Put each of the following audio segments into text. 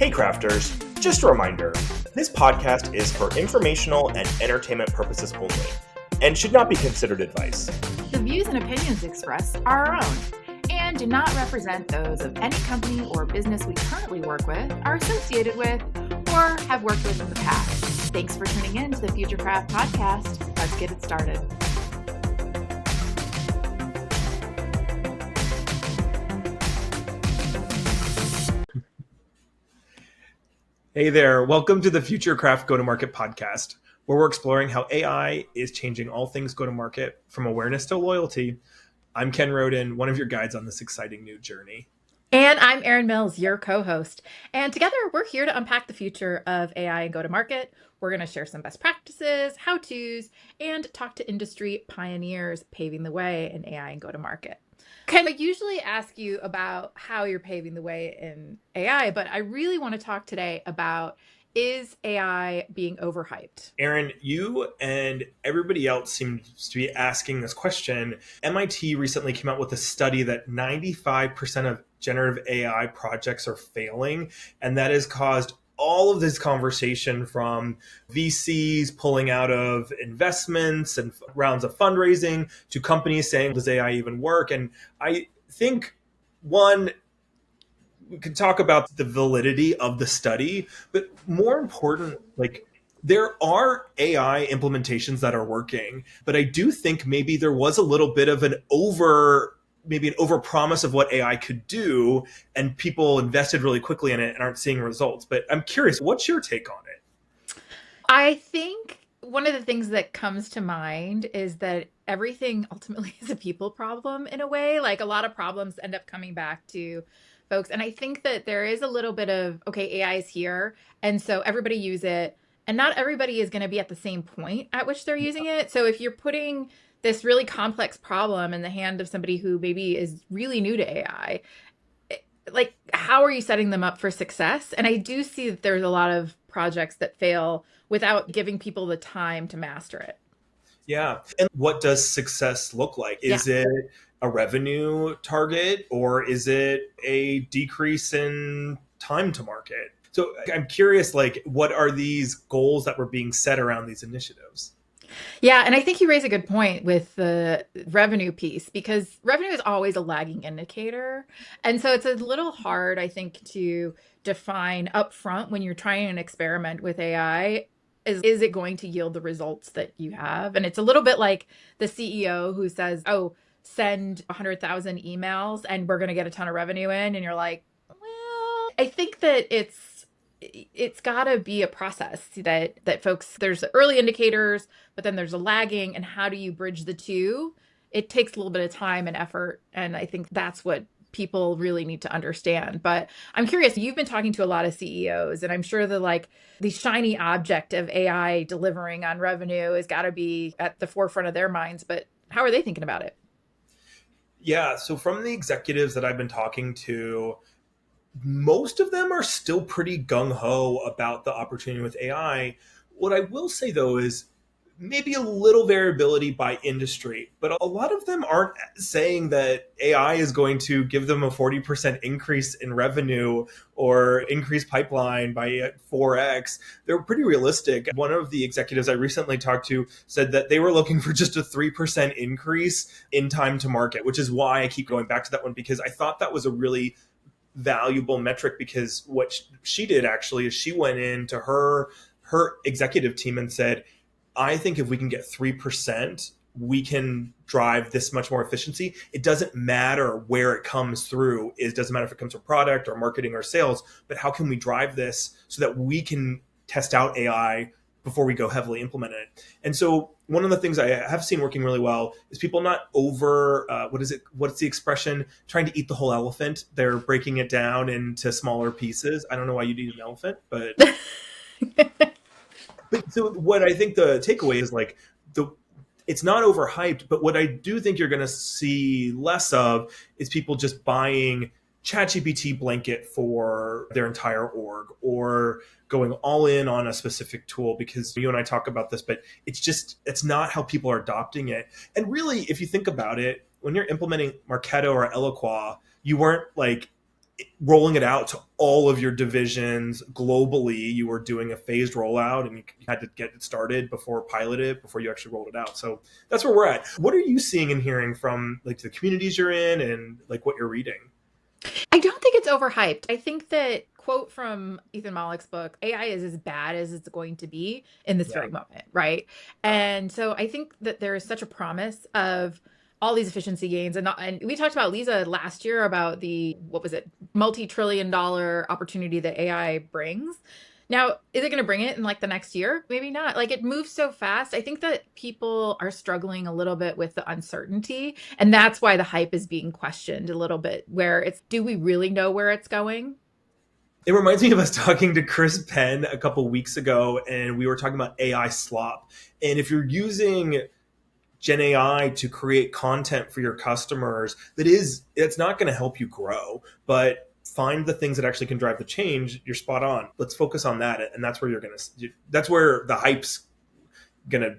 Hey crafters, just a reminder, this podcast is for informational and entertainment purposes only, and should not be considered advice. The views and opinions expressed are our own, and do not represent those of any company or business we currently work with, are associated with, or have worked with in the past. Thanks for tuning in to the Future Craft Podcast. Let's get it started. Hey there, welcome to the Future Craft Go-to-Market podcast, where we're exploring how AI is changing all things go-to-market from awareness to loyalty. I'm Ken Roden, one of your guides on this exciting new journey. And I'm Erin Mills, your co-host. And together we're here to unpack the future of AI and go-to-market. We're going to share some best practices, how-tos, and talk to industry pioneers paving the way in AI and go-to-market. Ken, I usually ask you about how you're paving the way in AI, but I really want to talk today about, is AI being overhyped? Erin, you and everybody else seems to be asking this question. MIT recently came out with a study that 95% of generative AI projects are failing, and that has caused all of this conversation from VCs pulling out of investments and rounds of fundraising to companies saying, does AI even work? And I think, one, we could talk about the validity of the study, but more important, there are AI implementations that are working, but I do think maybe there was a little bit of an overpromise of what AI could do, and people invested really quickly in it and aren't seeing results. But I'm curious, what's your take on it? I think one of the things that comes to mind is that everything ultimately is a people problem in a way. Like, a lot of problems end up coming back to folks. And I think that there is a little bit of, okay, AI is here, and so everybody use it. And not everybody is going to be at the same point at which they're using it. So if you're putting this really complex problem in the hand of somebody who maybe is really new to AI, like, how are you setting them up for success? And I do see that there's a lot of projects that fail without giving people the time to master it. Yeah. And what does success look like? Is it a revenue target, or is it a decrease in time to market? So I'm curious, what are these goals that were being set around these initiatives? Yeah, and I think you raise a good point with the revenue piece, because revenue is always a lagging indicator. And so it's a little hard, I think, to define upfront when you're trying an experiment with AI. Is it going to yield the results that you have? And it's a little bit like the CEO who says, oh, send 100,000 emails and we're going to get a ton of revenue in. And you're like, well, I think that it's got to be a process that folks, there's early indicators, but then there's a lagging, and how do you bridge the two? It takes a little bit of time and effort. And I think that's what people really need to understand. But I'm curious, you've been talking to a lot of CEOs, and I'm sure that the shiny object of AI delivering on revenue has got to be at the forefront of their minds. But how are they thinking about it? Yeah. So from the executives that I've been talking to, most of them are still pretty gung-ho about the opportunity with AI. What I will say, though, is maybe a little variability by industry, but a lot of them aren't saying that AI is going to give them a 40% increase in revenue or increase pipeline by 4x. They're pretty realistic. One of the executives I recently talked to said that they were looking for just a 3% increase in time to market, which is why I keep going back to that one, because I thought that was a really valuable metric, because what she did actually is she went into her executive team and said, I think if we can get 3%, we can drive this much more efficiency. It doesn't matter where it comes through. It doesn't matter if it comes from product or marketing or sales, but how can we drive this so that we can test out AI before we go heavily implement it? And so one of the things I have seen working really well is people not what's the expression? Trying to eat the whole elephant. They're breaking it down into smaller pieces. I don't know why you'd eat an elephant, but... But so what I think the takeaway is it's not overhyped, but what I do think you're going to see less of is people just buying ChatGPT blanket for their entire org, or going all in on a specific tool, because you and I talk about this, but it's not how people are adopting it. And really, if you think about it, when you're implementing Marketo or Eloqua, you weren't rolling it out to all of your divisions globally. You were doing a phased rollout and you had to get it started before pilot it, before you actually rolled it out. So that's where we're at. What are you seeing and hearing from like the communities you're in and like what you're reading? I don't think it's overhyped. I think that quote from Ethan Malick's book, AI is as bad as it's going to be in this Yeah. very moment, right? And so I think that there is such a promise of all these efficiency gains. And we talked about Lisa last year about the, what was it, multi-trillion dollar opportunity that AI brings. Now, is it going to bring it in like the next year? Maybe not. Like it moves so fast. I think that people are struggling a little bit with the uncertainty. And that's why the hype is being questioned a little bit, where it's, do we really know where it's going? It reminds me of us talking to Chris Penn a couple weeks ago, and we were talking about AI slop. And if you're using Gen AI to create content for your customers, it's not going to help you grow, but find the things that actually can drive the change. You're spot on. Let's focus on that, and that's where that's where the hype's gonna.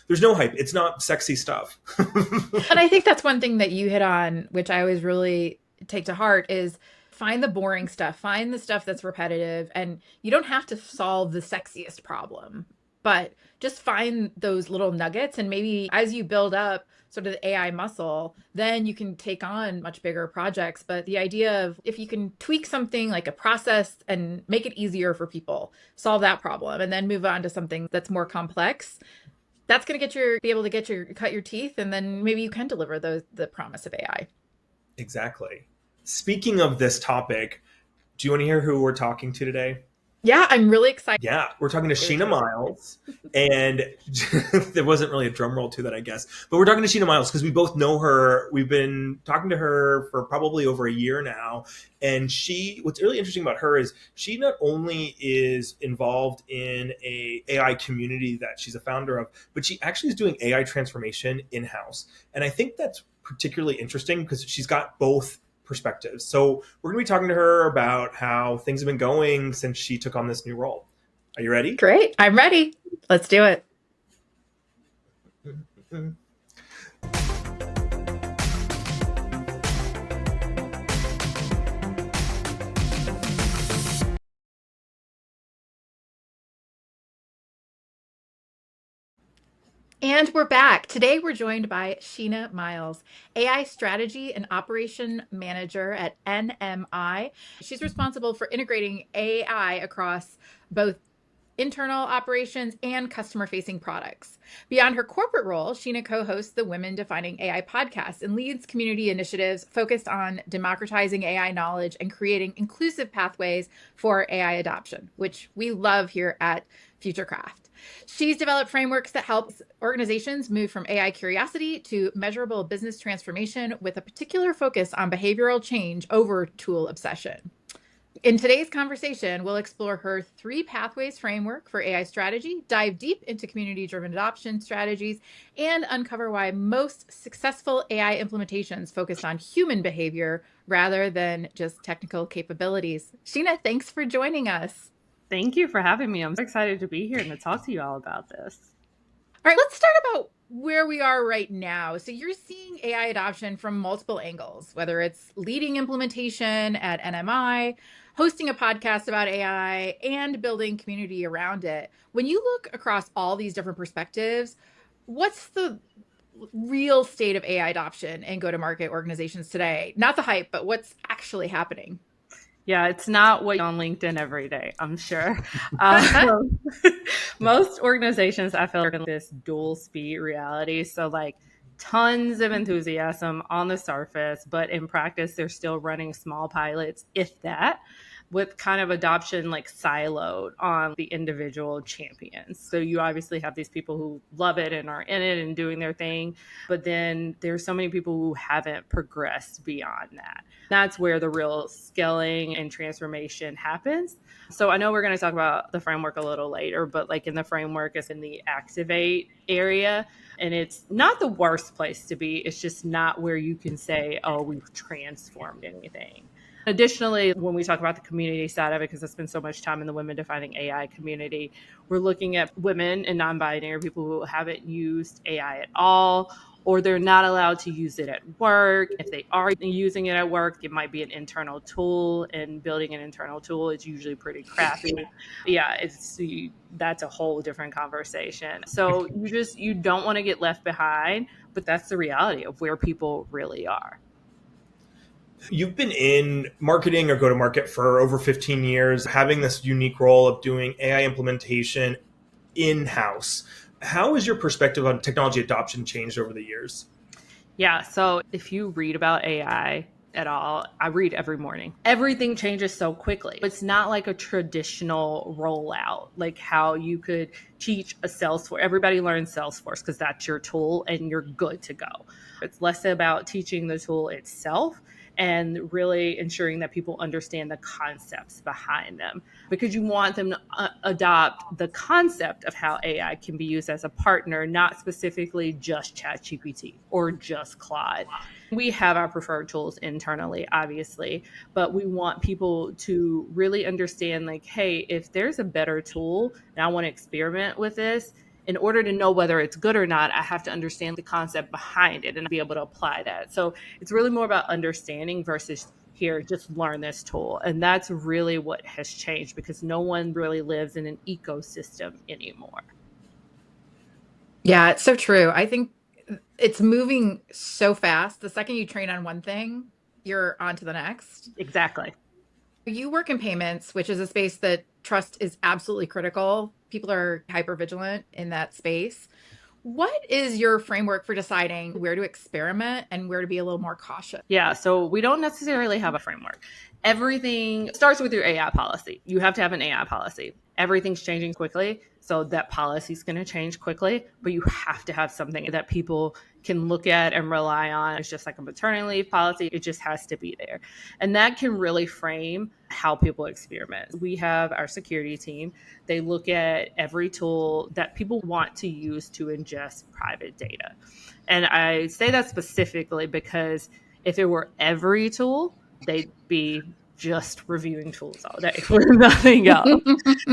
There's no hype. It's not sexy stuff. And I think that's one thing that you hit on, which I always really take to heart, is find the boring stuff, find the stuff that's repetitive, and you don't have to solve the sexiest problem, but just find those little nuggets. And maybe as you build up sort of the AI muscle, then you can take on much bigger projects. But the idea of if you can tweak something like a process and make it easier for people, solve that problem, and then move on to something that's more complex, that's going to be able to cut your teeth, and then maybe you can deliver the promise of AI. Exactly. Speaking of this topic, do you want to hear who we're talking to today? Yeah, I'm really excited. Yeah, we're talking to Really Sheena excited. Miles, and there wasn't really a drum roll to that, I guess. But we're talking to Sheena Miles because we both know her. We've been talking to her for probably over a year now, and what's really interesting about her is she not only is involved in a AI community that she's a founder of, but she actually is doing AI transformation in house, and I think that's particularly interesting because she's got both perspectives. So we're going to be talking to her about how things have been going since she took on this new role. Are you ready? Great. I'm ready. Let's do it. And we're back. Today we're joined by Sheena Miles, AI Strategy and Operation Manager at NMI. She's responsible for integrating AI across both internal operations and customer facing products. Beyond her corporate role, Sheena co hosts the Women Defining AI podcast and leads community initiatives focused on democratizing AI knowledge and creating inclusive pathways for AI adoption, which we love here at Futurecraft. She's developed frameworks that help organizations move from AI curiosity to measurable business transformation with a particular focus on behavioral change over tool obsession. In today's conversation, we'll explore her 3 pathways framework for AI strategy, dive deep into community driven adoption strategies, and uncover why most successful AI implementations focus on human behavior rather than just technical capabilities. Sheena, thanks for joining us. Thank you for having me. I'm so excited to be here and to talk to you all about this. All right, let's start about where we are right now. So you're seeing AI adoption from multiple angles, whether it's leading implementation at NMI, hosting a podcast about AI, and building community around it. When you look across all these different perspectives, what's the real state of AI adoption and go-to-market organizations today? Not the hype, but what's actually happening? Yeah, it's not what on LinkedIn every day, I'm sure. Most organizations, I feel, are in this dual speed reality. So, like, tons of enthusiasm on the surface, but in practice, they're still running small pilots, if that, with kind of adoption like siloed on the individual champions. So, you obviously have these people who love it and are in it and doing their thing, but then there's so many people who haven't progressed beyond that. That's where the real scaling and transformation happens. So I know we're going to talk about the framework a little later, but like in the framework is in the activate area. And it's not the worst place to be. It's just not where you can say, oh, we've transformed anything. Additionally, when we talk about the community side of it, because I spend so much time in the women defining AI community, we're looking at women and non-binary people who haven't used AI at all, or they're not allowed to use it at work. If they are using it at work, it might be an internal tool, and building an internal tool is usually pretty crappy. Yeah, that's a whole different conversation. So you don't want to get left behind, but that's the reality of where people really are. You've been in marketing or go to market for over 15 years, having this unique role of doing AI implementation in house. How has your perspective on technology adoption changed over the years? Yeah. So if you read about AI at all, I read every morning. Everything changes so quickly. It's not like a traditional rollout, like how you could teach a Salesforce. Everybody learns Salesforce because that's your tool and you're good to go. It's less about teaching the tool itself and really ensuring that people understand the concepts behind them, because you want them to adopt the concept of how AI can be used as a partner, not specifically just ChatGPT or just Claude. We have our preferred tools internally, obviously, but we want people to really understand, like, hey, if there's a better tool and I want to experiment with this, in order to know whether it's good or not, I have to understand the concept behind it and be able to apply that. So it's really more about understanding versus here, just learn this tool. And that's really what has changed, because no one really lives in an ecosystem anymore. Yeah, it's so true. I think it's moving so fast. The second you train on one thing, you're on to the next. Exactly. You work in payments, which is a space that trust is absolutely critical. People are hyper vigilant in that space. What is your framework for deciding where to experiment and where to be a little more cautious? Yeah, so we don't necessarily have a framework. Everything starts with your AI policy. You have to have an AI policy. Everything's changing quickly, so that policy is going to change quickly, but you have to have something that people can look at and rely on. It's just like a maternity leave policy. It just has to be there. And that can really frame how people experiment. We have our security team. They look at every tool that people want to use to ingest private data. And I say that specifically because if it were every tool, they'd be just reviewing tools all day for nothing else.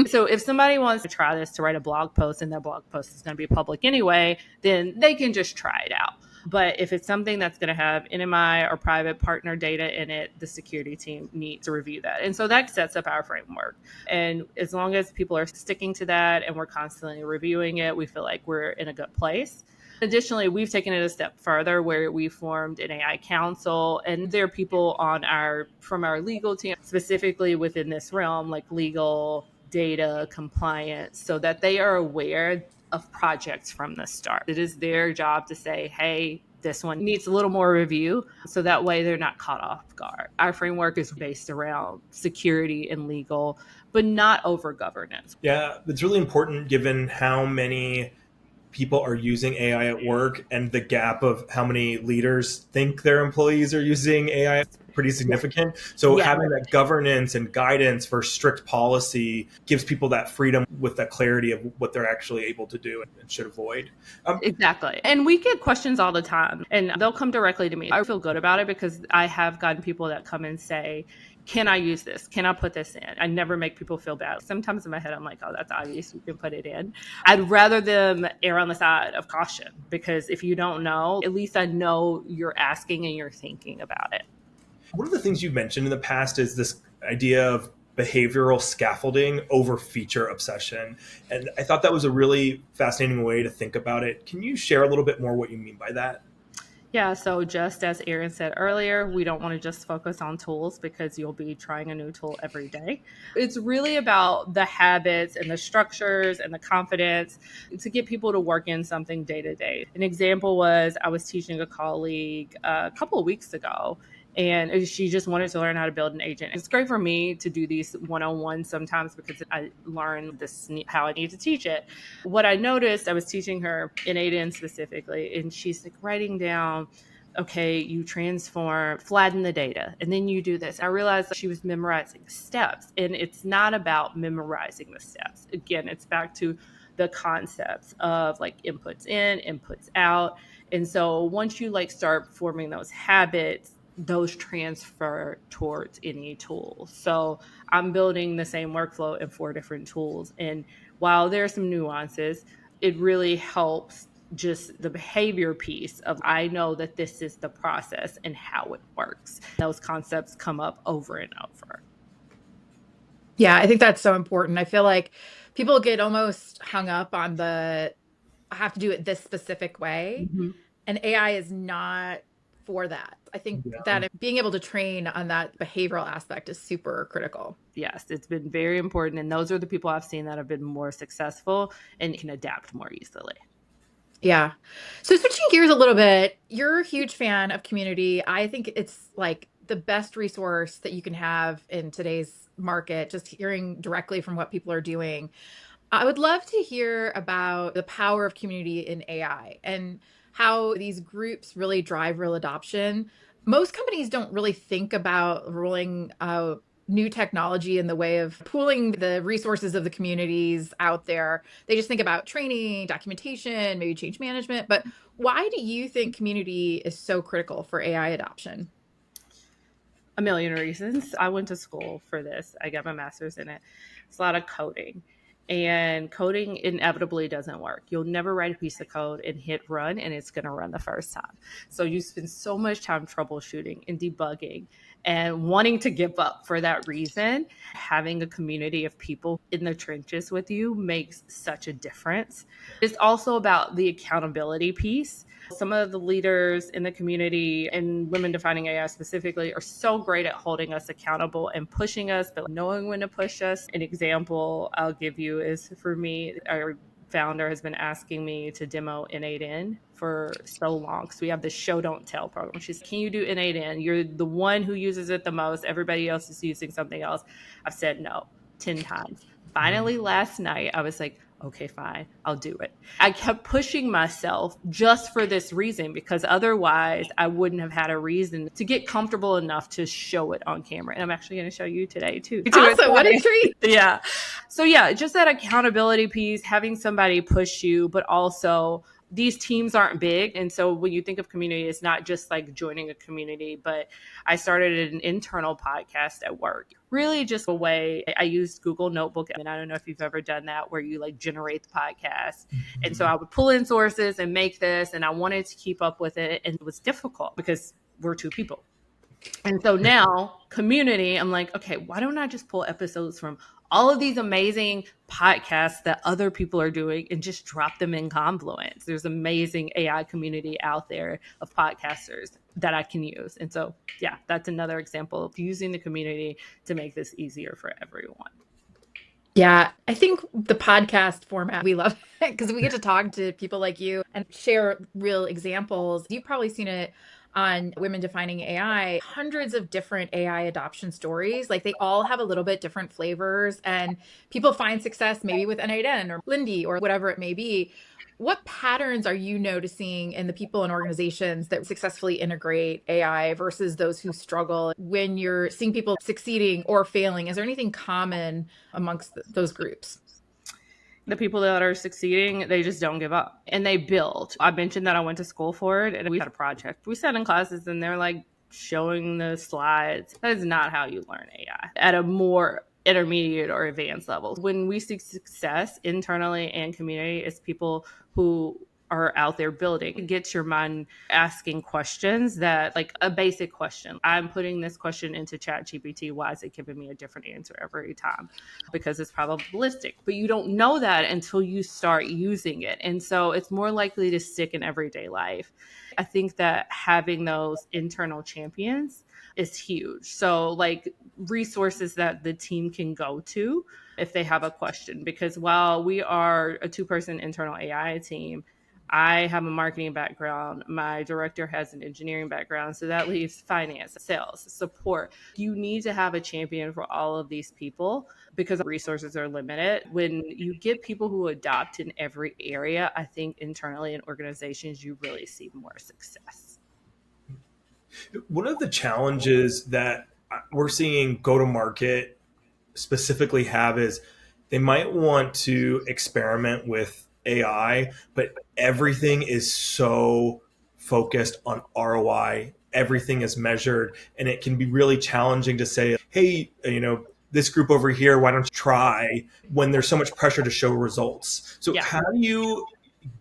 So if somebody wants to try this to write a blog post and their blog post is going to be public anyway, then they can just try it out. But if it's something that's going to have NMI or private partner data in it, the security team needs to review that. And so that sets up our framework. And as long as people are sticking to that and we're constantly reviewing it, we feel like we're in a good place. Additionally, we've taken it a step further where we formed an AI council, and there are people from our legal team, specifically within this realm, like legal, data, compliance, so that they are aware of projects from the start. It is their job to say, hey, this one needs a little more review, so that way they're not caught off guard. Our framework is based around security and legal, but not over governance. Yeah, it's really important given how many people are using AI at work and the gap of how many leaders think their employees are using AI is pretty significant. So Yeah. having that governance and guidance for strict policy gives people that freedom with that clarity of what they're actually able to do and should avoid. Exactly. And we get questions all the time, and they'll come directly to me. I feel good about it because I have gotten people that come and say, can I use this? Can I put this in? I never make people feel bad. Sometimes in my head, I'm like, oh, that's obvious. You can put it in. I'd rather them err on the side of caution, because if you don't know, at least I know you're asking and you're thinking about it. One of the things you've mentioned in the past is this idea of behavioral scaffolding over feature obsession. And I thought that was a really fascinating way to think about it. Can you share a little bit more what you mean by that? Yeah, so just as Erin said earlier, we don't want to just focus on tools because you'll be trying a new tool every day. It's really about the habits and the structures and the confidence to get people to work in something day to day. An example was I was teaching a colleague a couple of weeks ago, and she just wanted to learn how to build an agent. It's great for me to do these one-on-ones sometimes because I learn this how I need to teach it. What I noticed, I was teaching her in ADN specifically, and she's like writing down, okay, you transform, flatten the data, and then you do this. I realized that she was memorizing steps, and it's not about memorizing the steps. Again, it's back to the concepts of like inputs in, inputs out. And so once you like start forming those habits, those transfer towards any tool. So I'm building the same workflow in 4 different tools. And while there are some nuances, it really helps just the behavior piece of I know that this is the process and how it works. Those concepts come up over and over. Yeah, I think that's so important. I feel like people get almost hung up on the I have to do it this specific way, Mm-hmm. and AI is not for that. I think Yeah. that being able to train on that behavioral aspect is super critical. Yes, it's been very important. And those are the people I've seen that have been more successful and can adapt more easily. Yeah. So switching gears a little bit, you're a huge fan of community. I think it's like the best resource that you can have in today's market, just hearing directly from what people are doing. I would love to hear about the power of community in AI and how these groups really drive real adoption. Most companies don't really think about rolling out new technology in the way of pooling the resources of the communities out there. They just think about training, documentation, maybe change management. But why do you think community is so critical for AI adoption? A million reasons. I went to school for this. I got my master's in it. It's a lot of coding. And coding inevitably doesn't work. You'll never write a piece of code and hit run and it's going to run the first time. So you spend so much time troubleshooting and debugging and wanting to give up for that reason. Having a community of people in the trenches with you makes such a difference. It's also about the accountability piece. Some of the leaders in the community and women defining AI specifically are so great at holding us accountable and pushing us, but knowing when to push us. An example I'll give you is for me, our founder has been asking me to demo N8N for so long. So we have this show don't tell program. She's, can you do N8N? You're the one who uses it the most. Everybody else is using something else. I've said no 10 times. Finally, last night, I was like, okay, fine, I'll do it. I kept pushing myself just for this reason, because otherwise I wouldn't have had a reason to get comfortable enough to show it on camera. And I'm actually going to show you today too. Awesome. What a treat. Yeah. So yeah, just that accountability piece, having somebody push you, but also these teams aren't big. And so when you think of community, it's not just like joining a community, but I started an internal podcast at work. Really just a way I used Google Notebook. And I don't know if you've ever done that where you like generate the podcast. And so I would pull in sources and make this, and I wanted to keep up with it. And it was difficult because we're two people. And so now community, I'm like, okay, why don't I just pull episodes from all of these amazing podcasts that other people are doing and just drop them in Confluence? There's amazing AI community out there of podcasters that I can use. And so, yeah, that's another example of using the community to make this easier for everyone. Yeah, I think the podcast format, we love it because we get to talk to people like you and share real examples. You've probably seen it on Women Defining AI, hundreds of different AI adoption stories. Like they all have a little bit different flavors, and people find success maybe with N8N or Lindy or whatever it may be. What patterns are you noticing in the people and organizations that successfully integrate AI versus those who struggle? When you're seeing people succeeding or failing, is there anything common amongst those groups? The people that are succeeding, they just don't give up and they build. I mentioned that I went to school for it and we had a project. We sat in classes and they're like showing the slides. That is not how you learn AI at a more intermediate or advanced level. When we seek success internally and community, it's people who are out there building. It gets your mind asking questions that, like a basic question. I'm putting this question into ChatGPT. Why is it giving me a different answer every time? Because it's probabilistic. But you don't know that until you start using it. And so it's more likely to stick in everyday life. I think that having those internal champions is huge. So like resources that the team can go to if they have a question, because while we are a 2-person internal AI team, I have a marketing background. My director has an engineering background. So that leaves finance, sales, support. You need to have a champion for all of these people because resources are limited. When you get people who adopt in every area, I think internally in organizations, you really see more success. One of the challenges that we're seeing go to market specifically have is they might want to experiment with AI, but everything is so focused on ROI. Everything is measured, and it can be really challenging to say, hey, this group over here, why don't you try, when there's so much pressure to show results. So how do you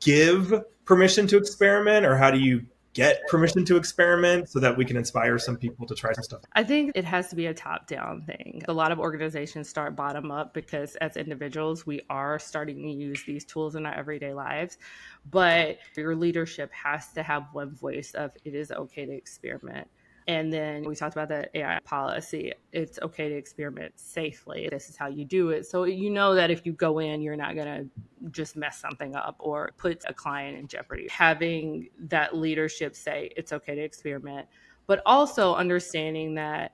give permission to experiment, or how do you get permission to experiment so that we can inspire some people to try some stuff? I think it has to be a top-down thing. A lot of organizations start bottom up because as individuals, we are starting to use these tools in our everyday lives. But your leadership has to have one voice of it is okay to experiment. And then we talked about the AI policy. It's okay to experiment safely. This is how you do it. So you know that if you go in, you're not going to just mess something up or put a client in jeopardy. Having that leadership say it's okay to experiment, but also understanding that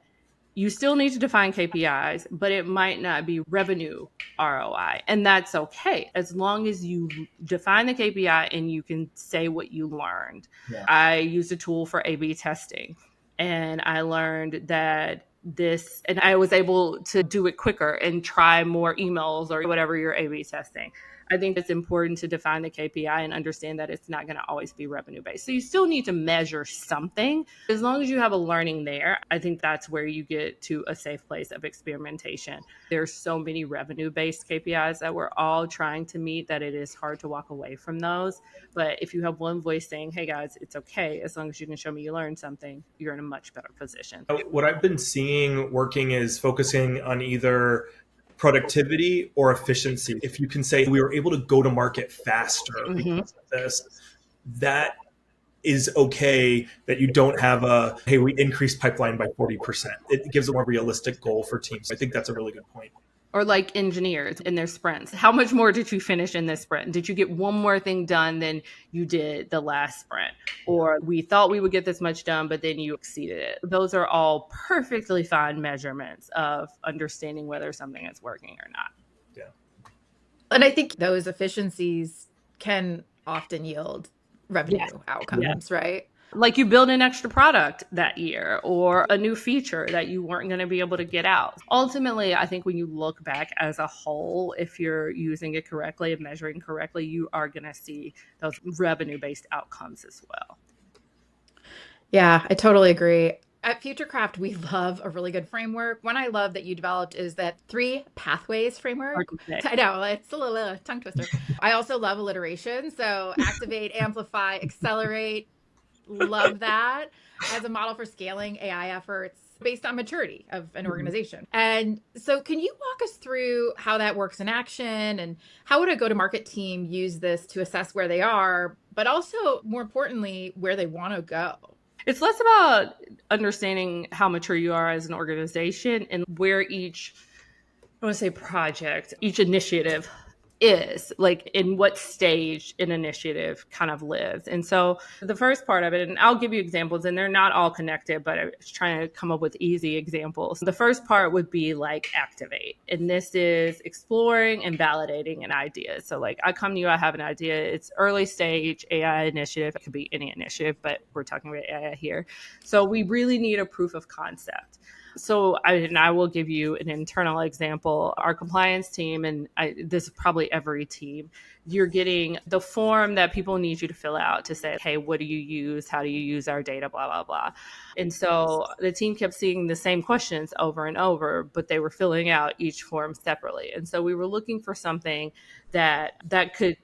you still need to define KPIs, but it might not be revenue ROI. And that's okay as long as you define the KPI and you can say what you learned. Yeah. I used a tool for A/B testing, and I learned that and I was able to do it quicker and try more emails or whatever you're A/B testing. I think it's important to define the KPI and understand that it's not going to always be revenue based. So you still need to measure something. As long as you have a learning there, I think that's where you get to a safe place of experimentation. There's so many revenue based KPIs that we're all trying to meet that it is hard to walk away from those. But if you have one voice saying, hey guys, it's okay, as long as you can show me you learned something, you're in a much better position. What I've been seeing working is focusing on either productivity or efficiency. If you can say we were able to go to market faster because of this, that is okay. That you don't have hey, we increased pipeline by 40%. It gives a more realistic goal for teams. I think that's a really good point. Or like engineers in their sprints. How much more did you finish in this sprint? Did you get one more thing done than you did the last sprint? Or we thought we would get this much done, but then you exceeded it. Those are all perfectly fine measurements of understanding whether something is working or not. Yeah. And I think those efficiencies can often yield revenue outcomes, right? Like you build an extra product that year or a new feature that you weren't going to be able to get out. Ultimately, I think when you look back as a whole, if you're using it correctly and measuring correctly, you are going to see those revenue-based outcomes as well. Yeah, I totally agree. At Futurecraft, we love a really good framework. One I love that you developed is that 3 pathways framework. I know, it's a little tongue twister. I also love alliteration. So activate, amplify, accelerate. Love that as a model for scaling AI efforts based on maturity of an organization. And so can you walk us through how that works in action, and how would a go-to-market team use this to assess where they are, but also more importantly, where they want to go? It's less about understanding how mature you are as an organization and where each, I want to say project, each initiative is, like in what stage an initiative kind of lives. And so the first part of it, and I'll give you examples, and they're not all connected, but I was trying to come up with easy examples. The first part would be like activate. And this is exploring and validating an idea. So like I come to you, I have an idea. It's early stage AI initiative. It could be any initiative, but we're talking about AI here. So we really need a proof of concept. So I will give you an internal example. Our compliance team, and this is probably every team, you're getting the form that people need you to fill out to say, hey, what do you use? How do you use our data? Blah, blah, blah. And so the team kept seeing the same questions over and over, but they were filling out each form separately. And so we were looking for something that could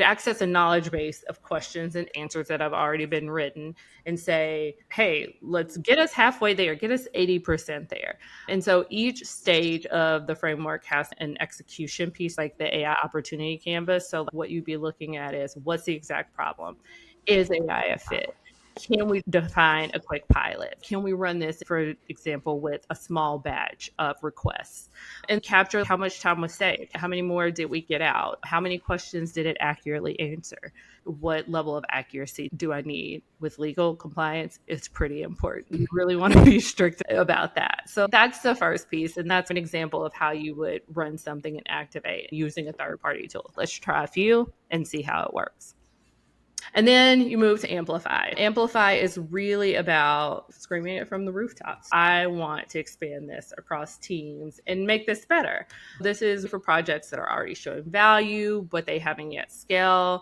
access a knowledge base of questions and answers that have already been written and say, hey, let's get us halfway there, get us 80% there. And so each stage of the framework has an execution piece, like the AI opportunity canvas. So what you'd be looking at is, what's the exact problem? Is AI a fit? Can we define a quick pilot? Can we run this, for example, with a small batch of requests and capture how much time was saved? How many more did we get out? How many questions did it accurately answer? What level of accuracy do I need? With legal compliance, it's pretty important. You really want to be strict about that. So that's the first piece. And that's an example of how you would run something and activate using a third-party tool. Let's try a few and see how it works. And then you move to Amplify. Amplify is really about screaming it from the rooftops. I want to expand this across teams and make this better. This is for projects that are already showing value, but they haven't yet scaled.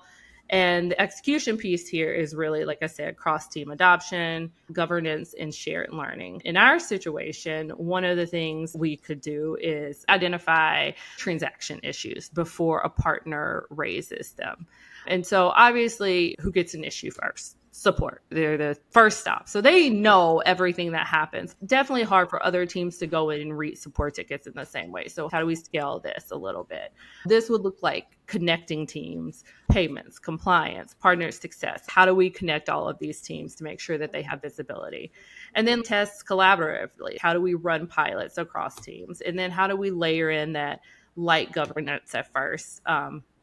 And the execution piece here is really, like I said, cross team adoption, governance, and shared learning. In our situation, one of the things we could do is identify transaction issues before a partner raises them. And so, obviously, who gets an issue first? Support. They're the first stop. So they know everything that happens. Definitely hard for other teams to go in and read support tickets in the same way. So, how do we scale this a little bit? This would look like connecting teams, payments, compliance, partner success. How do we connect all of these teams to make sure that they have visibility? And then tests collaboratively. How do we run pilots across teams? And then how do we layer in that light governance at first?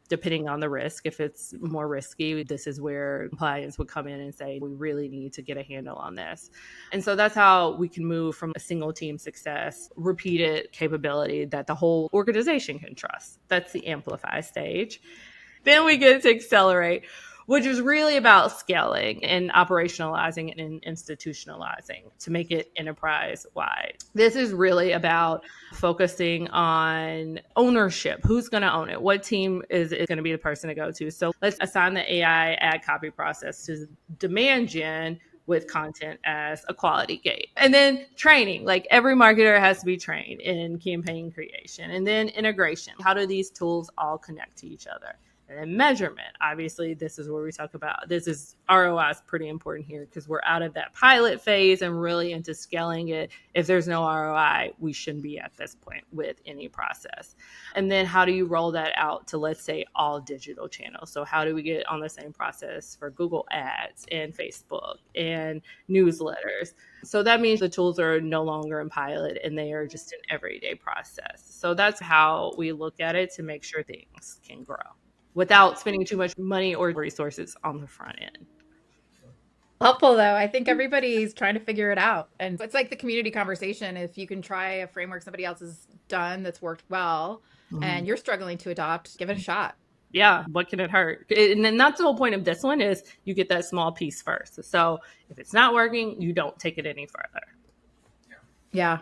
Depending on the risk. If it's more risky, this is where compliance would come in and say, we really need to get a handle on this. And so that's how we can move from a single team success, repeated capability that the whole organization can trust. That's the Amplify stage. Then we get to Accelerate, which is really about scaling and operationalizing and institutionalizing to make it enterprise wide. This is really about focusing on ownership. Who's going to own it? What team is going to be the person to go to? So let's assign the AI ad copy process to demand gen with content as a quality gate. And then training, like every marketer has to be trained in campaign creation. And then integration. How do these tools all connect to each other? And then measurement. Obviously, this is where we talk about, this is ROI is pretty important here because we're out of that pilot phase and really into scaling it. If there's no ROI, we shouldn't be at this point with any process. And then how do you roll that out to, let's say, all digital channels? So how do we get on the same process for Google Ads and Facebook and newsletters? So that means the tools are no longer in pilot and they are just an everyday process. So that's how we look at it to make sure things can grow without spending too much money or resources on the front end. Helpful though. I think everybody's trying to figure it out. And it's like the community conversation. If you can try a framework somebody else has done that's worked well and you're struggling to adopt, give it a shot. Yeah, what can it hurt? And then that's the whole point of this one is you get that small piece first. So if it's not working, you don't take it any further. Yeah.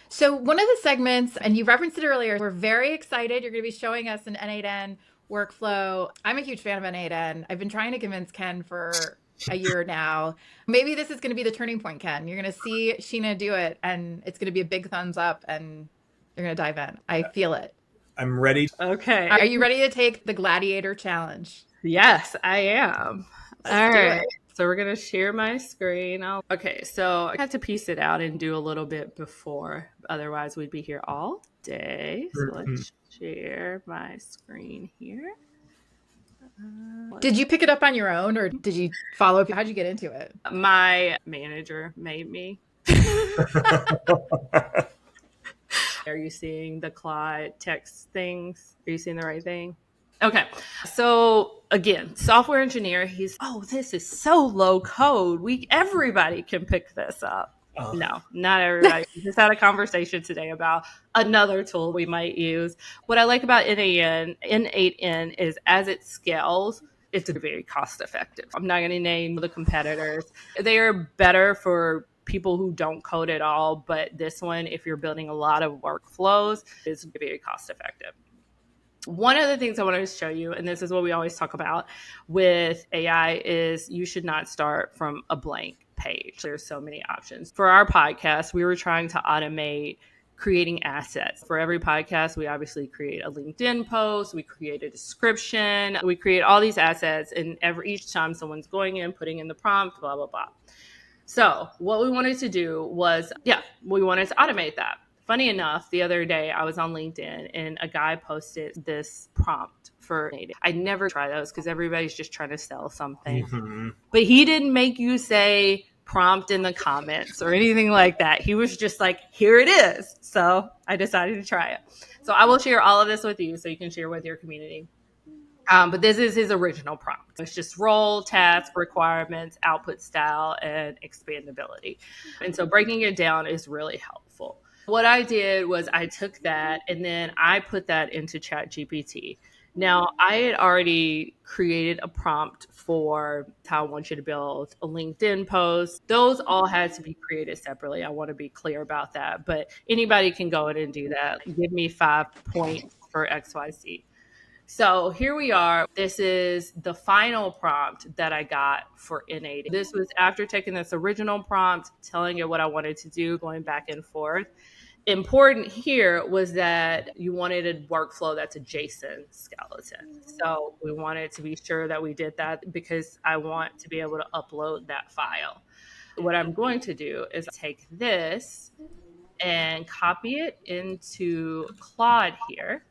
So one of the segments, and you referenced it earlier, we're very excited. You're going to be showing us an N8N workflow. I'm a huge fan of N8N. I've been trying to convince Ken for a year now. Maybe this is going to be the turning point, Ken. You're going to see Sheena do it, and it's going to be a big thumbs up, and you're going to dive in. I feel it. I'm ready. Okay. Are you ready to take the Gladiator Challenge? Yes, I am. Let's do it. So we're going to share my screen. Okay, so I have to piece it out and do a little bit before. Otherwise, we'd be here all day. So let's share my screen here. Did you pick it up on your own or did you follow? How'd you get into it? My manager made me. Are you seeing the Claude text things? Are you seeing the right thing? Okay. So again, software engineer, this is so low code. Everybody can pick this up. Oh. No, not everybody. We just had a conversation today about another tool we might use. What I like about N8N is as it scales, it's very cost effective. I'm not going to name the competitors. They are better for people who don't code at all. But this one, if you're building a lot of workflows, is very cost effective. One of the things I wanted to show you, and this is what we always talk about with AI, is you should not start from a blank page. There's so many options. For our podcast, we were trying to automate creating assets. For every podcast, we obviously create a LinkedIn post, we create a description, we create all these assets, and each time someone's going in, putting in the prompt, blah, blah, blah. So what we wanted to do was, we wanted to automate that. Funny enough, the other day I was on LinkedIn and a guy posted this prompt for native. I never try those because everybody's just trying to sell something. Mm-hmm. But he didn't make you say prompt in the comments or anything like that. He was just like, here it is. So I decided to try it. So I will share all of this with you so you can share with your community. But this is his original prompt. It's just role, task, requirements, output style, and expandability. And so breaking it down is really helpful. What I did was I took that and then I put that into ChatGPT. Now, I had already created a prompt for how I want you to build a LinkedIn post. Those all had to be created separately. I want to be clear about that. But anybody can go in and do that. Give me 5 points for XYZ. So here we are. This is the final prompt that I got for N8. This was after taking this original prompt, telling it what I wanted to do, going back and forth. Important here was that you wanted a workflow that's a JSON skeleton. So we wanted to be sure that we did that because I want to be able to upload that file. What I'm going to do is take this and copy it into Claude here.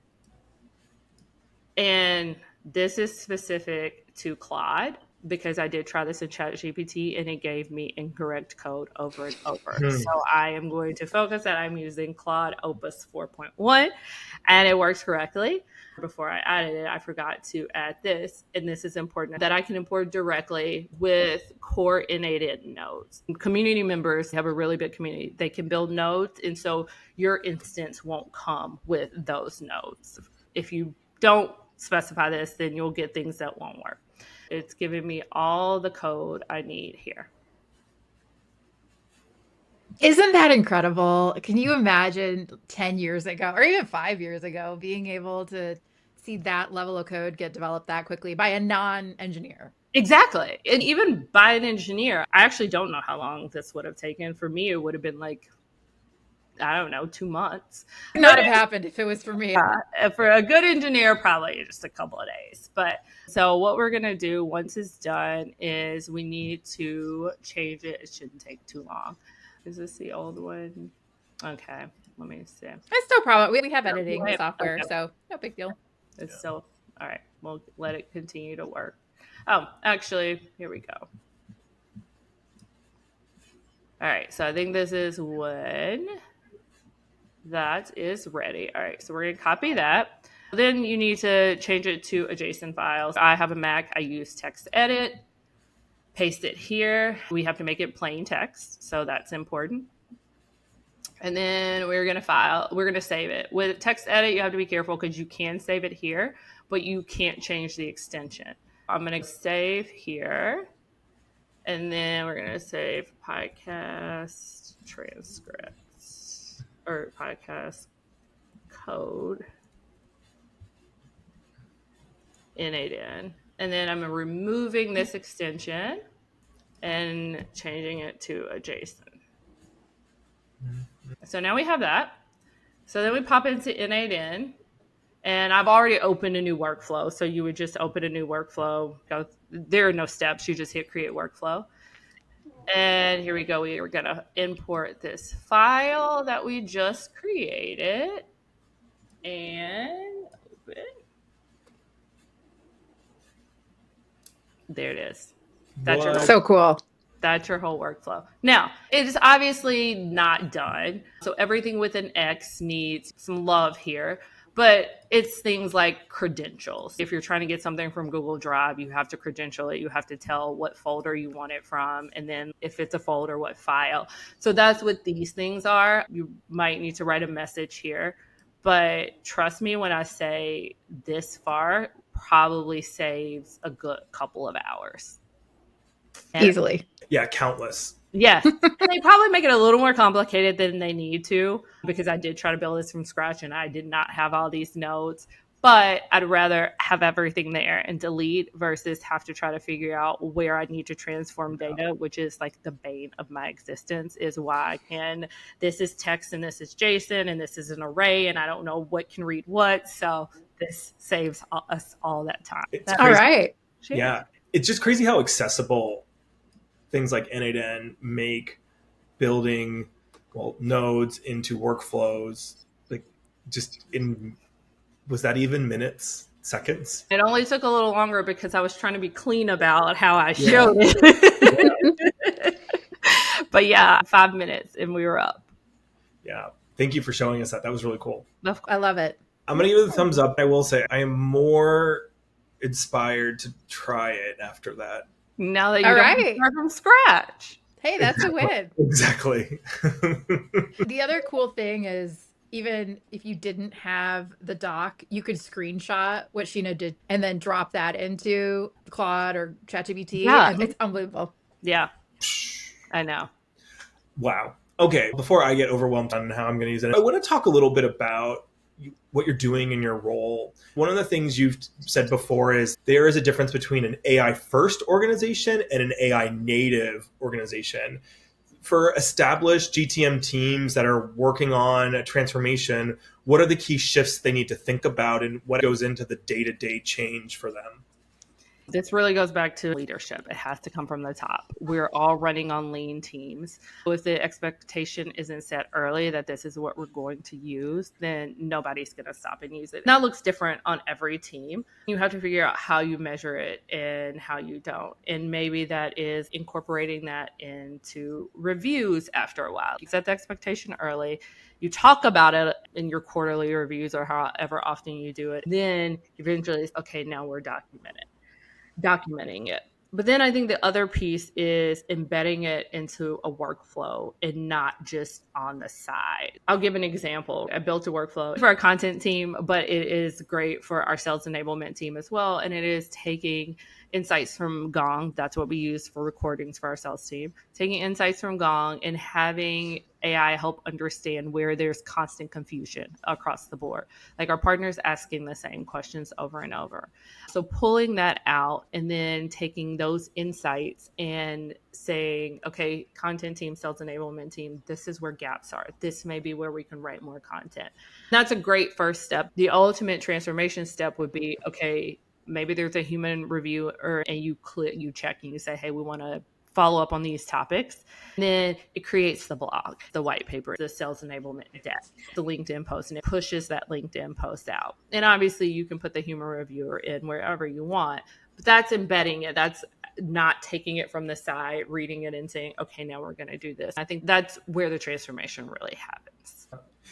And this is specific to Claude because I did try this in ChatGPT and it gave me incorrect code over and over. So I am going to focus that I'm using Claude Opus 4.1 and it works correctly. Before I added it, I forgot to add this, and this is important, that I can import directly with core innate nodes. Community members have a really big community. They can build nodes, and so your instance won't come with those nodes. If you don't specify this, then you'll get things that won't work. It's giving me all the code I need here. Isn't that incredible? Can you imagine 10 years ago or even 5 years ago being able to see that level of code get developed that quickly by a non-engineer? Exactly. And even by an engineer, I actually don't know how long this would have taken. For me, it would have been like, I don't know, 2 months. Could not have happened if it was for me. For a good engineer, probably just a couple of days. But so what we're going to do once it's done is we need to change it. It shouldn't take too long. Is this the old one? Okay, let me see. It's no problem. We have editing software, okay. So no big deal. It's still, all right, we'll let it continue to work. Oh, actually, here we go. All right, so I think this is when that is ready. All right, so we're going to copy that. Then you need to change it to a JSON file. I have a Mac. I use text edit. Paste it here. We have to make it plain text, so that's important. And then we're going to save it. With text edit, you have to be careful because you can save it here, but you can't change the extension. I'm going to save here. And then we're going to save podcast transcripts or podcast code N8N. And then I'm removing this extension and changing it to a JSON. So now we have that. So then we pop into N8N. And I've already opened a new workflow. So you would just open a new workflow. There are no steps. You just hit create workflow. And here we go. We are going to import this file that we just created. And open. There it is. That's so cool. That's your whole workflow. Now, it is obviously not done. So everything with an X needs some love here. But it's things like credentials. If you're trying to get something from Google Drive, you have to credential it. You have to tell what folder you want it from. And then if it's a folder, what file. So that's what these things are. You might need to write a message here. But trust me when I say this far probably saves a good couple of hours. Easily. Yeah, countless. Yes. They probably make it a little more complicated than they need to because I did try to build this from scratch and I did not have all these nodes. But I'd rather have everything there and delete versus have to try to figure out where I need to transform data, which is like the bane of my existence, is why this is text and this is JSON and this is an array and I don't know what can read what. So this saves us all that time. All right. Yeah. It's just crazy how accessible things like N8N make building nodes into workflows. Like just was that even minutes, seconds? It only took a little longer because I was trying to be clean about how I showed it. But yeah, 5 minutes and we were up. Yeah. Thank you for showing us that. That was really cool. I love it. I'm going to give it a thumbs up. I will say I am more inspired to try it after that. Now that you don't start from scratch. Hey, that's a win. Exactly. The other cool thing is even if you didn't have the doc, you could screenshot what Sheena did and then drop that into Claude or ChatGPT. Yeah. And it's unbelievable. Yeah, I know. Wow. Okay, before I get overwhelmed on how I'm going to use it, I want to talk a little bit about what you're doing in your role. One of the things you've said before is there is a difference between an AI first organization and an AI native organization. For established GTM teams that are working on a transformation, what are the key shifts they need to think about and what goes into the day-to-day change for them? This really goes back to leadership. It has to come from the top. We're all running on lean teams. So if the expectation isn't set early that this is what we're going to use, then nobody's going to stop and use it. And that looks different on every team. You have to figure out how you measure it and how you don't. And maybe that is incorporating that into reviews after a while. You set the expectation early. You talk about it in your quarterly reviews or however often you do it. Then eventually, okay, now we're documenting it. But then I think the other piece is embedding it into a workflow and not just on the side. I'll give an example. I built a workflow for our content team, but it is great for our sales enablement team as well. And it is taking insights from Gong. That's what we use for recordings for our sales team. Taking insights from Gong and having AI help understand where there's constant confusion across the board. Like our partners asking the same questions over and over. So pulling that out and then taking those insights and saying, okay, content team, sales enablement team, this is where gaps are. This may be where we can write more content. That's a great first step. The ultimate transformation step would be, okay, maybe there's a human reviewer and you check and you say, hey, we want to follow up on these topics. And then it creates the blog, the white paper, the sales enablement deck, the LinkedIn post, and it pushes that LinkedIn post out. And obviously you can put the human reviewer in wherever you want, but that's embedding it. That's not taking it from the side, reading it and saying, okay, now we're going to do this. I think that's where the transformation really happens.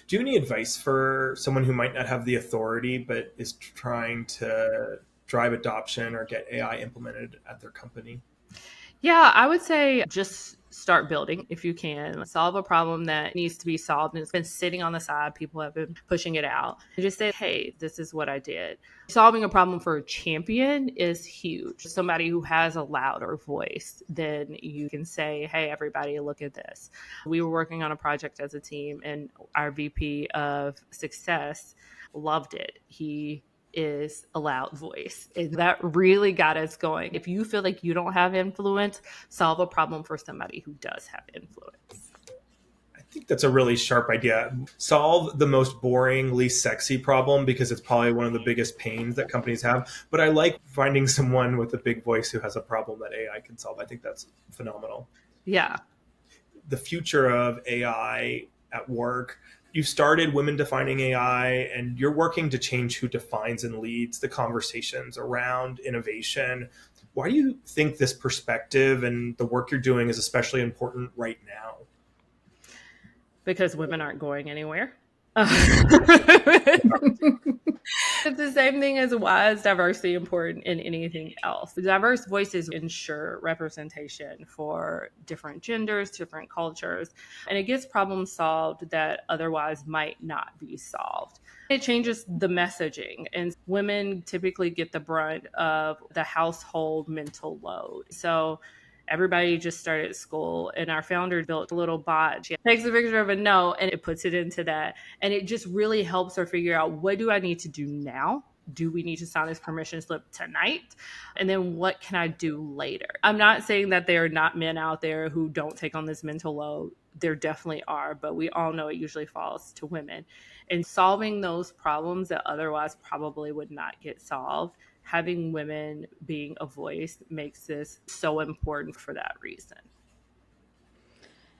Do you have any advice for someone who might not have the authority but is trying to drive adoption or get AI implemented at their company? Yeah, I would say just start building if you can. Solve a problem that needs to be solved and it's been sitting on the side. People have been pushing it out. And just say, hey, this is what I did. Solving a problem for a champion is huge. Somebody who has a louder voice, then you can say, hey, everybody, look at this. We were working on a project as a team and our VP of success loved it. He is a loud voice. And that really got us going. If you feel like you don't have influence, solve a problem for somebody who does have influence. I think that's a really sharp idea. Solve the most boring, least sexy problem because it's probably one of the biggest pains that companies have. But I like finding someone with a big voice who has a problem that AI can solve. I think that's phenomenal. Yeah. The future of AI at work. You started Women Defining AI, and you're working to change who defines and leads the conversations around innovation. Why do you think this perspective and the work you're doing is especially important right now? Because women aren't going anywhere. It's the same thing as why is diversity important in anything else. Diverse voices ensure representation for different genders, different cultures, and it gets problems solved that otherwise might not be solved. It changes the messaging, and women typically get the brunt of the household mental load. So everybody just started school and our founder built a little bot. She takes a picture of a note and it puts it into that. And it just really helps her figure out, what do I need to do now? Do we need to sign this permission slip tonight? And then what can I do later? I'm not saying that there are not men out there who don't take on this mental load. There definitely are, but we all know it usually falls to women. And solving those problems that otherwise probably would not get solved, having women being a voice makes this so important for that reason.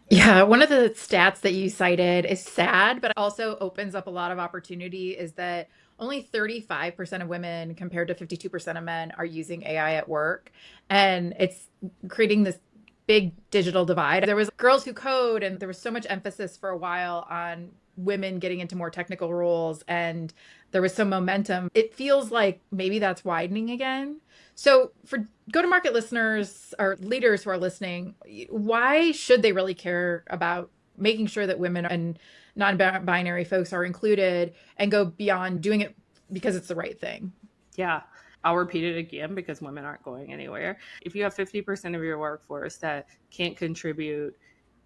Yeah, one of the stats that you cited is sad, but also opens up a lot of opportunity is that only 35% of women compared to 52% of men are using AI at work. And it's creating this big digital divide. There was girls who code, and there was so much emphasis for a while on women getting into more technical roles, and there was some momentum. It feels like maybe that's widening again. So for go-to-market listeners or leaders who are listening, why should they really care about making sure that women and non-binary folks are included and go beyond doing it because it's the right thing? Yeah. I'll repeat it again because women aren't going anywhere. If you have 50% of your workforce that can't contribute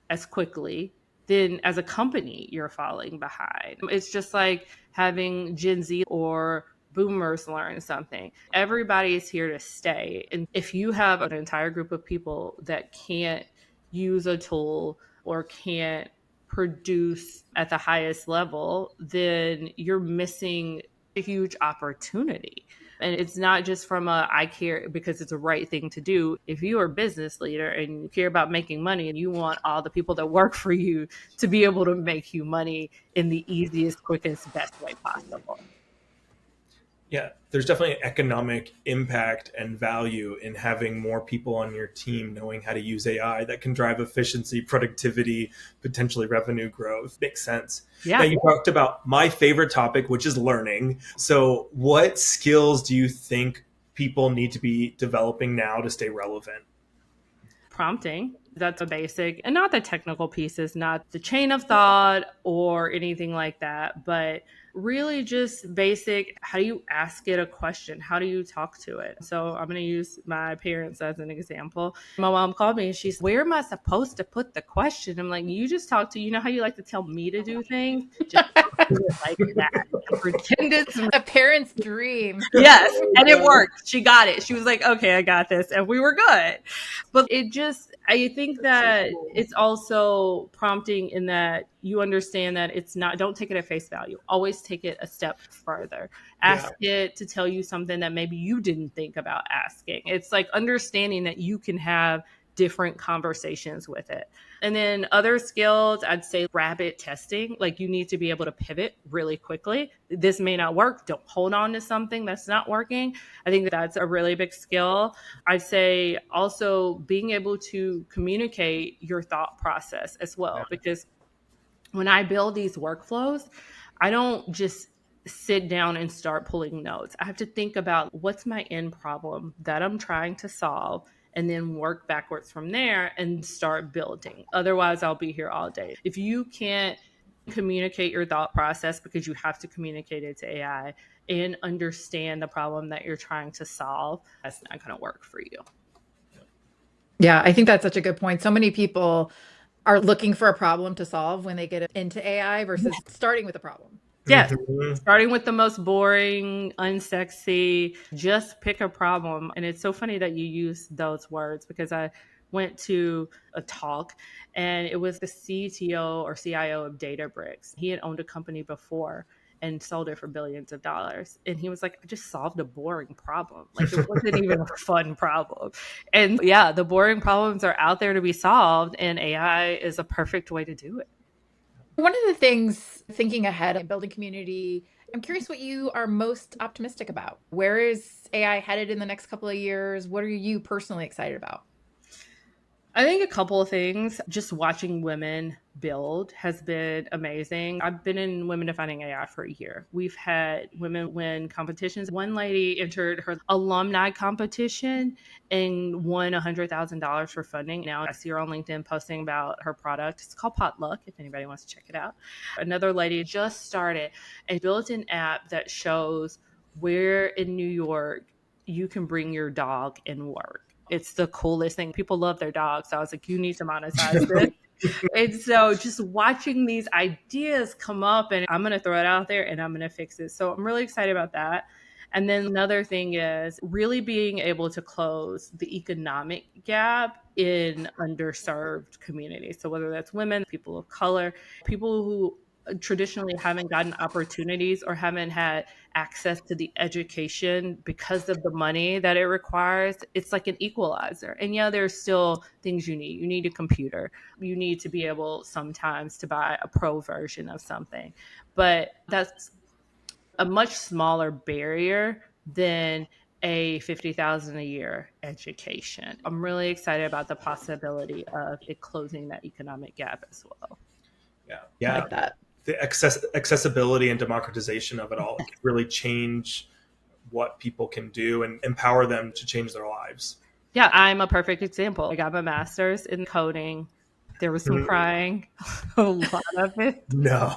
as quickly, then as a company, you're falling behind. It's just like having Gen Z or boomers learn something. Everybody is here to stay. And if you have an entire group of people that can't use a tool or can't produce at the highest level, then you're missing a huge opportunity. And it's not just from a I care because it's a right thing to do. If you are a business leader and you care about making money and you want all the people that work for you to be able to make you money in the easiest, quickest, best way possible. Yeah, there's definitely an economic impact and value in having more people on your team knowing how to use AI that can drive efficiency, productivity, potentially revenue growth. Makes sense. Now, Yeah. you talked about my favorite topic, which is learning. So, what skills do you think people need to be developing now to stay relevant? Prompting. That's a basic, and not the technical pieces, not the chain of thought or anything like that, but really just basic. How do you ask it a question? How do you talk to it? So I'm going to use my parents as an example. My mom called me and she's, where am I supposed to put the question? I'm like, you just talk to, you know how you like to tell me to do things? Just talk to it like that and pretend it's A parent's dream. yes. And it worked. She got it. She was like, okay, I got this. And we were good. But it just, I think that it's also prompting in that you understand that it's not, don't take it at face value. Always take it a step further. Yeah. Ask it to tell you something that maybe you didn't think about asking. It's like understanding that you can have different conversations with it. And then other skills, I'd say rapid testing. Like you need to be able to pivot really quickly. This may not work. Don't hold on to something that's not working. I think that's a really big skill. I'd say also being able to communicate your thought process as well, because when I build these workflows, I don't just sit down and start pulling notes. I have to think about what's my end problem that I'm trying to solve and then work backwards from there and start building. Otherwise, I'll be here all day. If you can't communicate your thought process because you have to communicate it to AI and understand the problem that you're trying to solve, that's not going to work for you. Yeah, I think that's such a good point. So many people are looking for a problem to solve when they get into AI versus starting with a problem. Yes. Mhm. Starting with the most boring, unsexy, just pick a problem. And it's so funny that you use those words because I went to a talk and it was the CTO or CIO of Databricks. He had owned a company before and sold it for billions of dollars. And he was like, I just solved a boring problem. Like it wasn't even a fun problem. And yeah, the boring problems are out there to be solved, and AI is a perfect way to do it. One of the things thinking ahead and building community, I'm curious what you are most optimistic about. Where is AI headed in the next couple of years? What are you personally excited about? I think a couple of things. Just watching women build has been amazing. I've been in Women Defining AI for a year. We've had women win competitions. One lady entered her alumni competition and won $100,000 for funding. Now I see her on LinkedIn posting about her product. It's called Potluck, if anybody wants to check it out. Another lady just started a built-in app that shows where in New York you can bring your dog and work. It's the coolest thing. People love their dogs. So I was like, you need to monetize this. And so just watching these ideas come up, and I'm going to throw it out there and I'm going to fix it. So I'm really excited about that. And then another thing is really being able to close the economic gap in underserved communities. So whether that's women, people of color, people who traditionally haven't gotten opportunities or haven't had access to the education because of the money that it requires, it's like an equalizer. And yeah, there's still things you need. You need a computer. You need to be able sometimes to buy a pro version of something. But that's a much smaller barrier than a 50,000 a year education. I'm really excited about the possibility of it closing that economic gap as well. Yeah. I Yeah. like that. The accessibility and democratization of it all can really change what people can do and empower them to change their lives. Yeah, I'm a perfect example. I got my master's in coding There was some crying, a lot of it. No.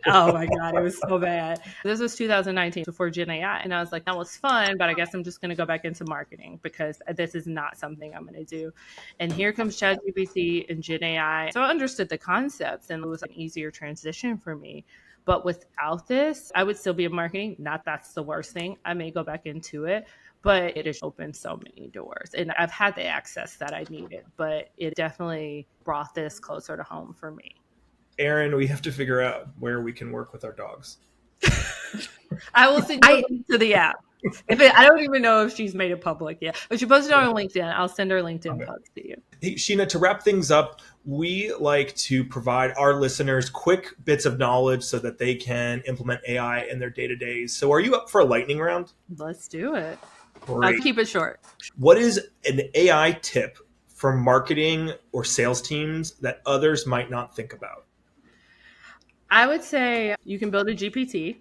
Oh my God, it was so bad. This was 2019 before Gen AI. And I was like, that was fun, but I guess I'm just going to go back into marketing because this is not something I'm going to do. And here comes ChatGPT and Gen AI. So I understood the concepts and it was an easier transition for me. But without this, I would still be in marketing. Not that's the worst thing. I may go back into it, but it has opened so many doors. And I've had the access that I needed, but it definitely brought this closer to home for me. Aaron, we have to figure out where we can work with our dogs. I will send you a link to the app. I don't even know if she's made it public yet, but she posted it on LinkedIn. I'll send her LinkedIn post to you. Hey, Sheena, to wrap things up, we like to provide our listeners quick bits of knowledge so that they can implement AI in their day-to-days. So are you up for a lightning round? Let's do it. Great. I'll keep it short. What is an AI tip for marketing or sales teams that others might not think about? I would say you can build a GPT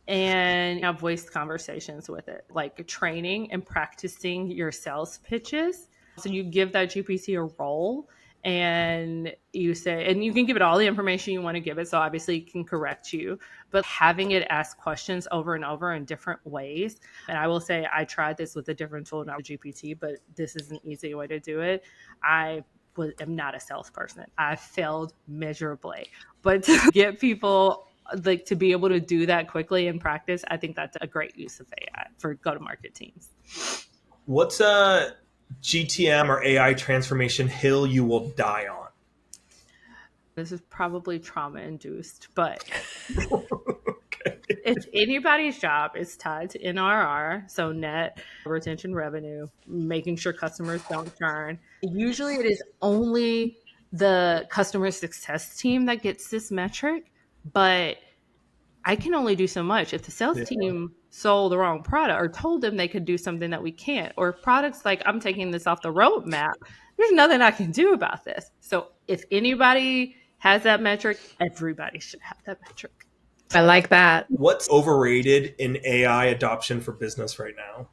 and have voice conversations with it, like training and practicing your sales pitches. So you give that GPT a role and you say, and you can give it all the information you want to give it. So obviously it can correct you, but having it ask questions over and over in different ways. And I will say, I tried this with a different tool, not GPT, but this is an easy way to do it. I am not a salesperson. I failed miserably, but to get people like to be able to do that quickly in practice, I think that's a great use of AI for go-to-market teams. What's a GTM or AI transformation hill you will die on? This is probably trauma-induced, but Okay. if anybody's job is tied to NRR, so net retention revenue, making sure customers don't churn, usually it is only the customer success team that gets this metric, but I can only do so much. If the sales team sold the wrong product or told them they could do something that we can't, or products like I'm taking this off the roadmap, there's nothing I can do about this. So if anybody has that metric, everybody should have that metric. I like that. What's overrated in AI adoption for business right now?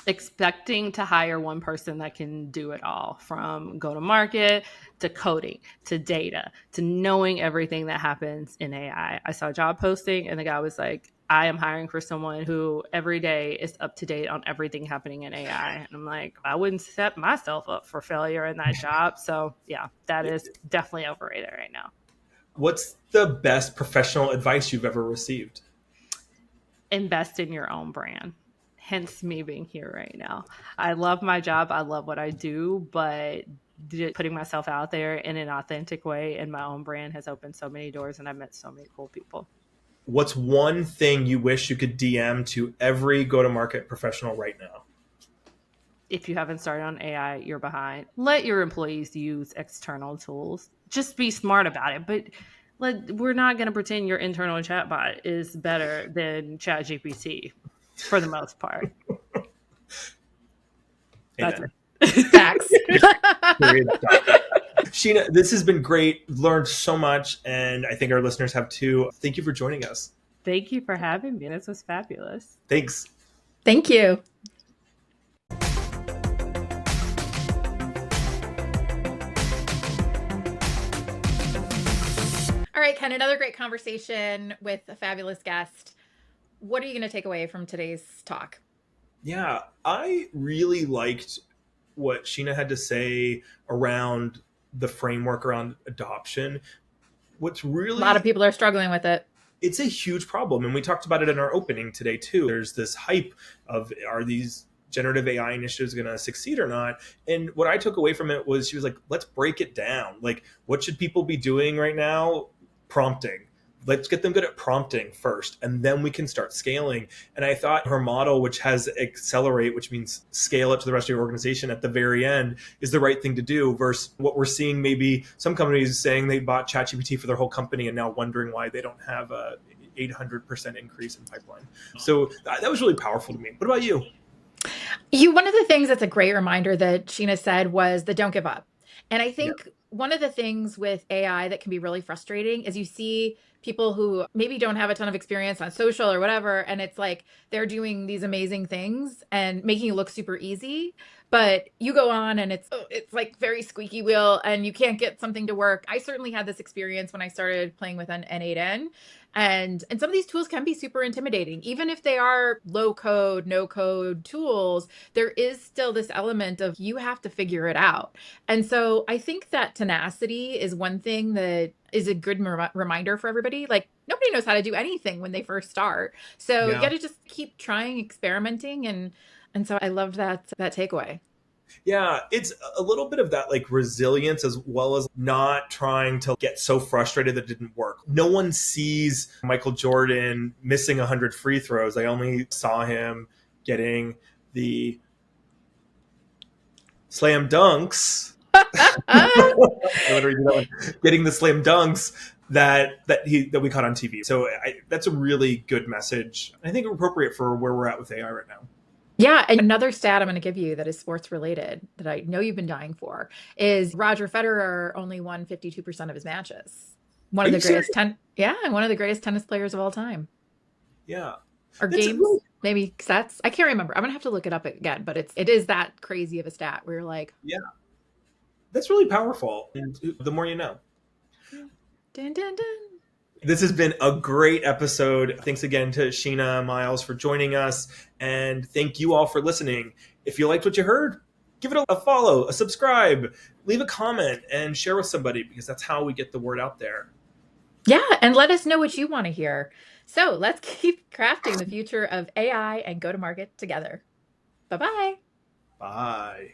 Expecting to hire one person that can do it all, from go to market to coding to data to knowing everything that happens in AI. I saw a job posting and the guy was like, I am hiring for someone who every day is up to date on everything happening in AI. And I'm like, I wouldn't set myself up for failure in that job. So yeah, that is definitely overrated right now. What's the best professional advice you've ever received? Invest in your own brand. Hence me being here right now. I love my job. I love what I do, but putting myself out there in an authentic way in my own brand has opened so many doors and I've met so many cool people. What's one thing you wish you could DM to every go-to-market professional right now? If you haven't started on AI, you're behind. Let your employees use external tools. Just be smart about it. But we're not going to pretend your internal chatbot is better than ChatGPT for the most part. That's it. Facts. Sheena, this has been great. Learned so much, and I think our listeners have too. Thank you for joining us. Thank you for having me. This was fabulous. Thanks. Thank you. All right, Ken, another great conversation with a fabulous guest. What are you going to take away from today's talk? Yeah, I really liked what Sheena had to say around the framework around adoption. What's really... A lot of people are struggling with it. It's a huge problem. And we talked about it in our opening today, too. There's this hype of, are these generative AI initiatives going to succeed or not? And what I took away from it was, she was like, let's break it down. Like, what should people be doing right now? Prompting. Let's get them good at prompting first, and then we can start scaling. And I thought her model, which has accelerate, which means scale it to the rest of your organization at the very end, is the right thing to do versus what we're seeing maybe some companies saying they bought ChatGPT for their whole company and now wondering why they don't have a 800% increase in pipeline. So that was really powerful to me. What about you? One of the things that's a great reminder that Sheena said was the don't give up. And I think one of the things with AI that can be really frustrating is you see people who maybe don't have a ton of experience on social or whatever, and it's like they're doing these amazing things and making it look super easy, but you go on and it's like very squeaky wheel and you can't get something to work. I certainly had this experience when I started playing with an N8N, and some of these tools can be super intimidating. Even if they are low code, no code tools, there is still this element of you have to figure it out. And so I think that tenacity is one thing that is a good reminder for everybody. Like, nobody knows how to do anything when they first start. So you Yeah. got to just keep trying, experimenting, and so I loved that takeaway. Yeah, it's a little bit of that like resilience as well as not trying to get so frustrated that it didn't work. No one sees Michael Jordan missing 100 free throws. They only saw him getting the slam dunks. I literally did that one. Getting the slam dunks that we caught on TV. So that's a really good message. I think appropriate for where we're at with AI right now. Yeah, and another stat I'm going to give you that is sports related that I know you've been dying for is Roger Federer only won 52% of his matches. One Are of the you serious? one of the greatest tennis players of all time. Yeah, Or that's games, really maybe sets. I can't remember. I'm going to have to look it up again, but it is that crazy of a stat where you're like, yeah, that's really powerful. And the more you know. dun, dun, dun. This has been a great episode. Thanks again to Sheena Miles for joining us. And thank you all for listening. If you liked what you heard, give it a follow, a subscribe, leave a comment, and share with somebody because that's how we get the word out there. Yeah, and let us know what you want to hear. So let's keep crafting the future of AI and go to market together. Bye bye. Bye.